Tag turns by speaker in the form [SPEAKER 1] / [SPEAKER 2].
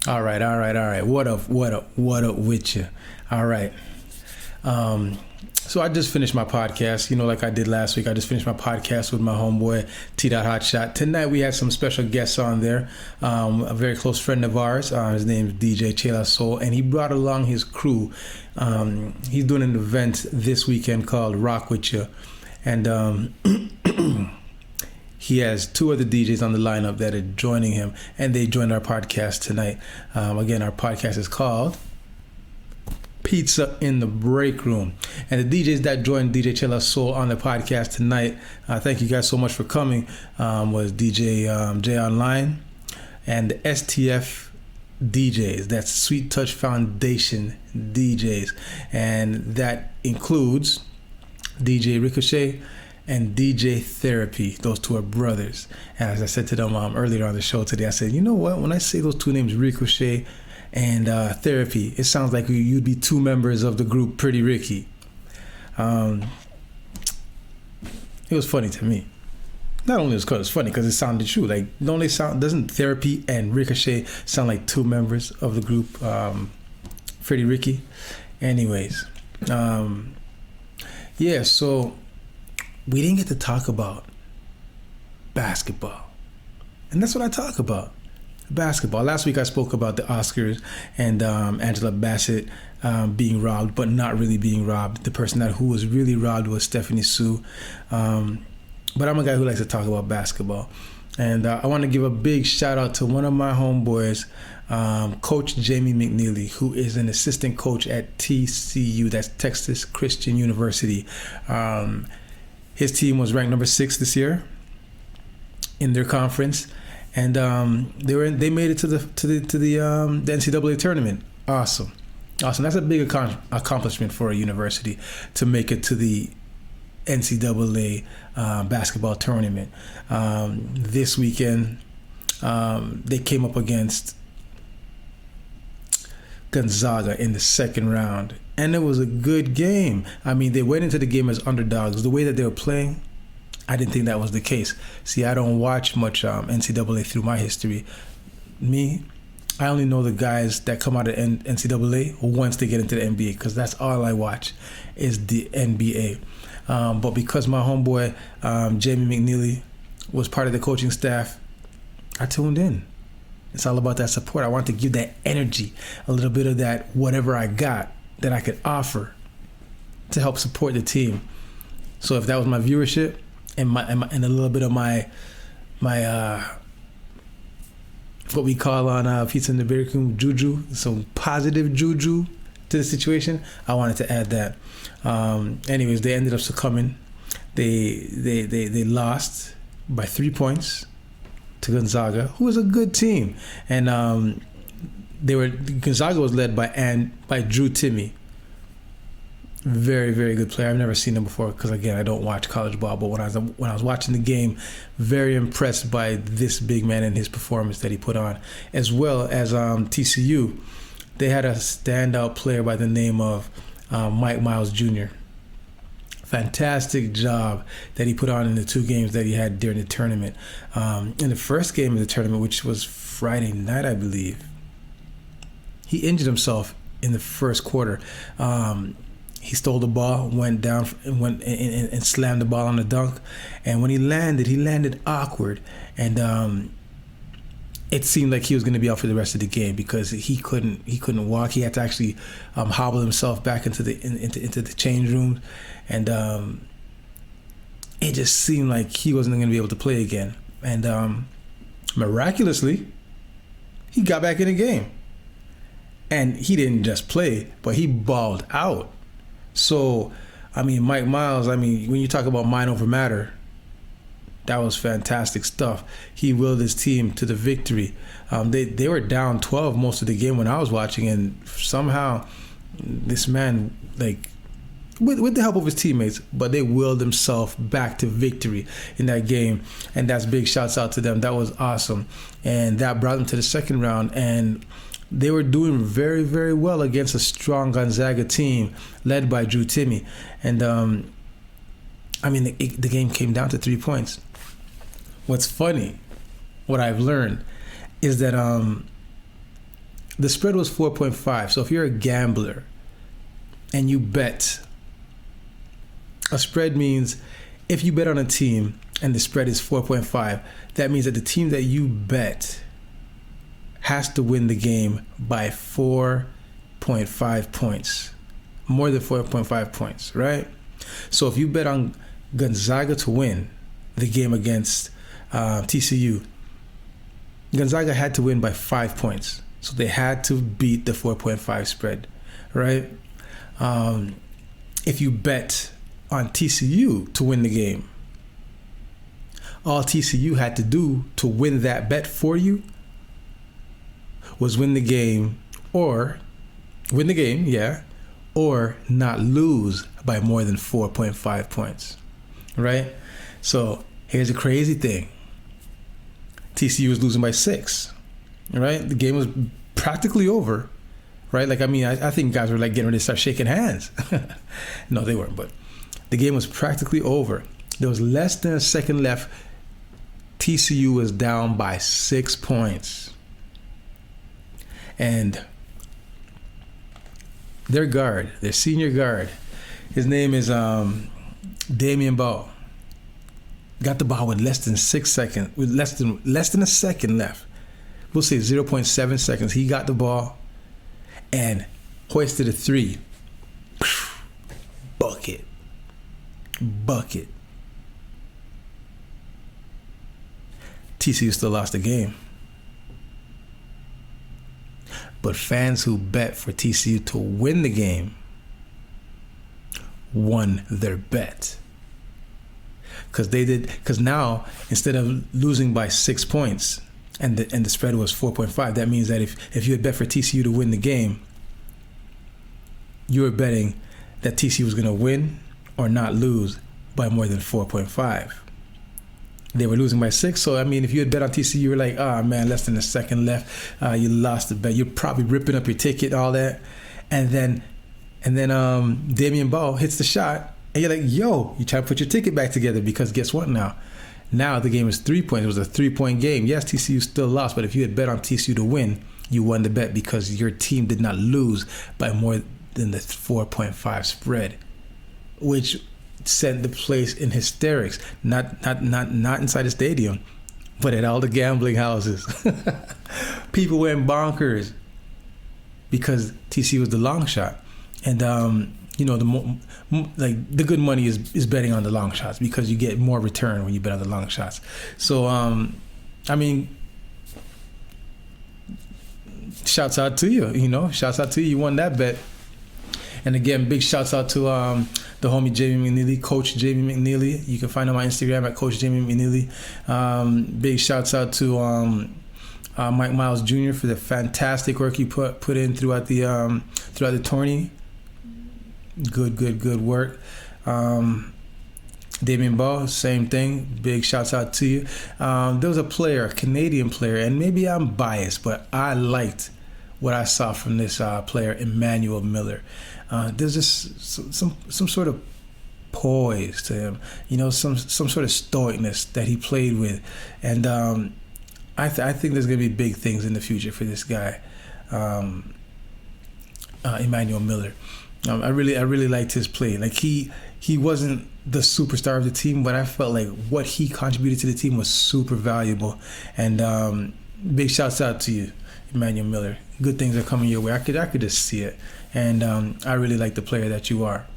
[SPEAKER 1] All right, all right, all right. What up, what up, what up with you? All right. So I just finished my podcast, like I did last week. I just finished my podcast with my homeboy, T. Hotshot. Tonight we had some special guests on there. A very close friend of ours. His name is DJ Chela Soul, and he brought along his crew. He's doing an event this weekend called Rock With You. And he has two other DJs on the lineup that are joining him, and they joined our podcast tonight. Again, our podcast is called Pizza in the Break Room. And the DJs that joined DJ Chela Soul on the podcast tonight, thank you guys so much for coming, was DJ J Online and STF DJs. That's Sweet Touch Foundation DJs. And that includes DJ Ricochet and DJ Therapy. Those two are brothers. And as I said to them earlier on the show today, I said, you know what? When I say those two names, Ricochet and Therapy, it sounds like you'd be two members of the group Pretty Ricky. It was funny to me. Not only was it funny because it sounded true. Like, doesn't Therapy and Ricochet sound like two members of the group Pretty Ricky? Anyways, yeah. So we didn't get to talk about basketball, and that's what I talk about. Basketball. Last week I spoke about the Oscars and Angela Bassett being robbed, but not really being robbed. The person who was really robbed was Stephanie Sue. But I'm a guy who likes to talk about basketball. And I want to give a big shout out to one of my homeboys, Coach Jamie McNeely, who is an assistant coach at TCU, that's Texas Christian University. His team was ranked number 6 this year in their conference. And they made it to the NCAA tournament. Awesome. That's a big accomplishment for a university to make it to the NCAA basketball tournament. This weekend, they came up against Gonzaga in the second round, and it was a good game. I mean, they went into the game as underdogs. The way that they were playing, I didn't think that was the case. See, I don't watch much NCAA through my history. I only know the guys that come out of NCAA once they get into the NBA, because that's all I watch is the NBA. But because my homeboy, Jamie McNeely, was part of the coaching staff, I tuned in. It's all about that support. I want to give that energy, a little bit of that whatever I got that I could offer to help support the team. So if that was my viewership, and a little bit of my what we call on Pizza in the Break Room juju, some positive juju to the situation, I wanted to add that. Anyways, they ended up succumbing. They lost by 3 points to Gonzaga, who was a good team, and Gonzaga was led by Drew Timme. Very, very good player. I've never seen him before because, again, I don't watch college ball. But when I was watching the game, very impressed by this big man and his performance that he put on. As well as TCU, they had a standout player by the name of Mike Miles Jr. Fantastic job that he put on in the 2 games that he had during the tournament. In the first game of the tournament, which was Friday night, I believe, he injured himself in the first quarter. He stole the ball, went down, and slammed the ball on the dunk. And when he landed awkward, and it seemed like he was going to be out for the rest of the game because he couldn't walk. He had to actually hobble himself back into the change room, and it just seemed like he wasn't going to be able to play again. And miraculously, he got back in the game, and he didn't just play, but he balled out. So, I mean, Mike Miles, when you talk about mind over matter, that was fantastic stuff. He willed his team to the victory. They were down 12 most of the game when I was watching, and somehow this man, with the help of his teammates, but they willed themselves back to victory in that game, and that's big shouts out to them. That was awesome, and that brought them to the second round, and they were doing very, very well against a strong Gonzaga team led by Drew Timme. And, the game came down to 3 points. What's funny, what I've learned, is that The spread was 4.5. So if you're a gambler and you bet, a spread means if you bet on a team and the spread is 4.5, that means that the team that you bet has to win the game by 4.5 points. More than 4.5 points, right? So if you bet on Gonzaga to win the game against TCU, Gonzaga had to win by 5 points. So they had to beat the 4.5 spread, right? If you bet on TCU to win the game, all TCU had to do to win that bet for you was win the game, or not lose by more than 4.5 points, right? So here's the crazy thing. TCU was losing by 6, right? The game was practically over, right? Like, I mean, I think guys were like getting ready to start shaking hands. No, they weren't, but the game was practically over. There was less than a second left. TCU was down by 6 points. And their senior guard, his name is Damion Baugh, got the ball with less than 6 seconds, with less than a second left. We'll say 0.7 seconds. He got the ball and hoisted a 3. Bucket. TCU still lost the game. But fans who bet for TCU to win the game won their bet. Because now, instead of losing by 6 points and the spread was 4.5, that means that if you had bet for TCU to win the game, you were betting that TCU was going to win or not lose by more than 4.5. They were losing by 6, so I mean, if you had bet on TCU, you were like, oh man, less than a second left, you lost the bet. You're probably ripping up your ticket, all that, and then Damion Baugh hits the shot, and you're like, yo, you try to put your ticket back together, because guess what now? Now the game is 3 points. It was a 3-point game. Yes, TCU still lost, but if you had bet on TCU to win, you won the bet because your team did not lose by more than the 4.5 spread, which sent the place in hysterics. Not inside the stadium, but at all the gambling houses. People went bonkers because TCU was the long shot, and the good money is betting on the long shots, because you get more return when you bet on the long shots. So I mean, shouts out to you. You won that bet. And again, big shouts out to the homie Jamie McNeely, Coach Jamie McNeely. You can find him on Instagram at Coach Jamie McNeely. Big shouts out to Mike Miles Jr. for the fantastic work you put in throughout the tourney. Good work. Damion Baugh, same thing. Big shouts out to you. There was a Canadian player, and maybe I'm biased, but I liked what I saw from this player, Emmanuel Miller. There's just some sort of poise to him, some sort of stoicness that he played with, and I think there's going to be big things in the future for this guy, Emmanuel Miller. I really liked his play. Like he wasn't the superstar of the team, but I felt like what he contributed to the team was super valuable. And big shouts out to you, Emmanuel Miller. Good things are coming your way. I could just see it. And I really like the player that you are.